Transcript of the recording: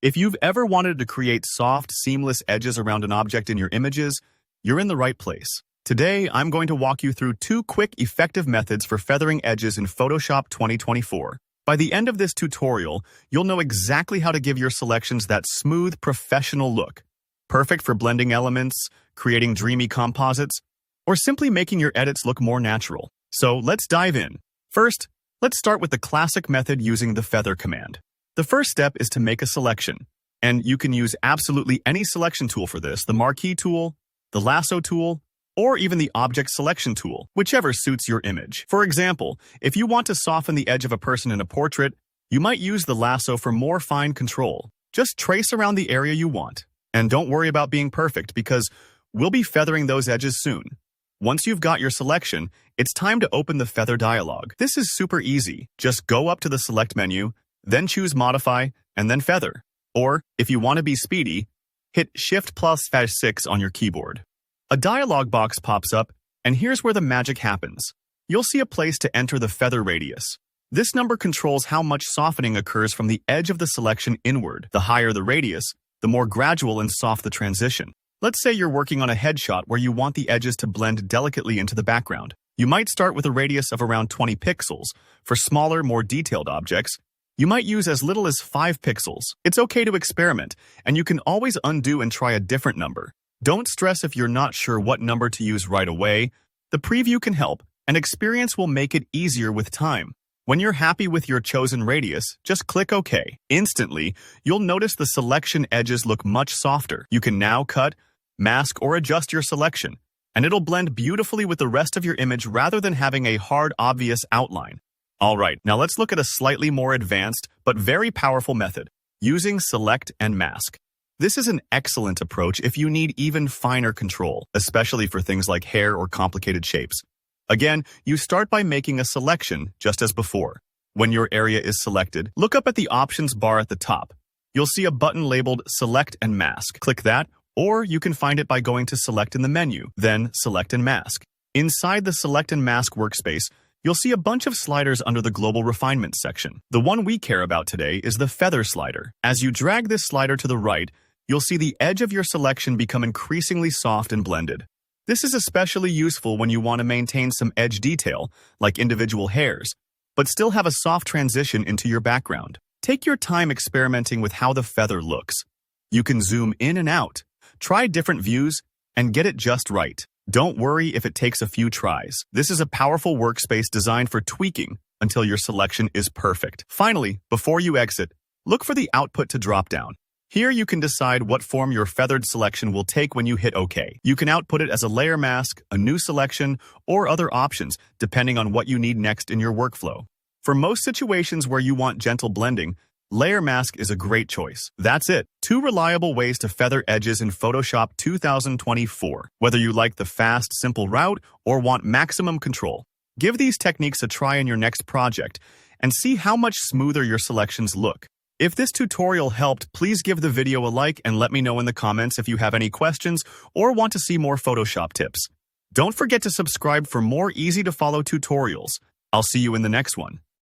If you've ever wanted to create soft, seamless edges around an object in your images, you're in the right place. Today, I'm going to walk you through 2 quick, effective methods for feathering edges in Photoshop 2024. By the end of this tutorial, you'll know exactly how to give your selections that smooth, professional look. Perfect for blending elements, creating dreamy composites, or simply making your edits look more natural. So let's dive in. First, let's start with the classic method using the feather command. The first step is to make a selection, and you can use absolutely any selection tool for this, the marquee tool, the lasso tool, or even the object selection tool, whichever suits your image. For example, if you want to soften the edge of a person in a portrait, you might use the lasso for more fine control. Just trace around the area you want. And don't worry about being perfect because we'll be feathering those edges soon. Once you've got your selection, it's time to open the feather dialog. This is super easy. Just go up to the select menu, then choose Modify, and then Feather. Or, if you want to be speedy, hit Shift+6 on your keyboard. A dialog box pops up, and here's where the magic happens. You'll see a place to enter the feather radius. This number controls how much softening occurs from the edge of the selection inward. The higher the radius, the more gradual and soft the transition. Let's say you're working on a headshot where you want the edges to blend delicately into the background. You might start with a radius of around 20 pixels. For smaller, more detailed objects, you might use as little as 5 pixels. It's okay to experiment, and you can always undo and try a different number. Don't stress if you're not sure what number to use right away. The preview can help, and experience will make it easier with time. When you're happy with your chosen radius, just click OK. Instantly, you'll notice the selection edges look much softer. You can now cut, mask, or adjust your selection, and it'll blend beautifully with the rest of your image rather than having a hard, obvious outline. Alright, now let's look at a slightly more advanced but very powerful method, using select and mask. This is an excellent approach if you need even finer control, especially for things like hair or complicated shapes. Again, you start by making a selection, just as before. When your area is selected, look up at the options bar at the top. You'll see a button labeled Select and Mask. Click that, or you can find it by going to Select in the menu, then Select and Mask. Inside the Select and Mask workspace, you'll see a bunch of sliders under the Global Refinement section. The one we care about today is the Feather slider. As you drag this slider to the right, you'll see the edge of your selection become increasingly soft and blended. This is especially useful when you want to maintain some edge detail, like individual hairs, but still have a soft transition into your background. Take your time experimenting with how the feather looks. You can zoom in and out, try different views, and get it just right. Don't worry if it takes a few tries. This is a powerful workspace designed for tweaking until your selection is perfect. Finally, before you exit, look for the output to drop down. Here you can decide what form your feathered selection will take when you hit OK. You can output it as a layer mask, a new selection, or other options, depending on what you need next in your workflow. For most situations where you want gentle blending, layer mask is a great choice. That's it. 2 reliable ways to feather edges in Photoshop 2024. Whether you like the fast, simple route or want maximum control, give these techniques a try in your next project and see how much smoother your selections look. If this tutorial helped, please give the video a like and let me know in the comments if you have any questions or want to see more Photoshop tips. Don't forget to subscribe for more easy-to-follow tutorials. I'll see you in the next one.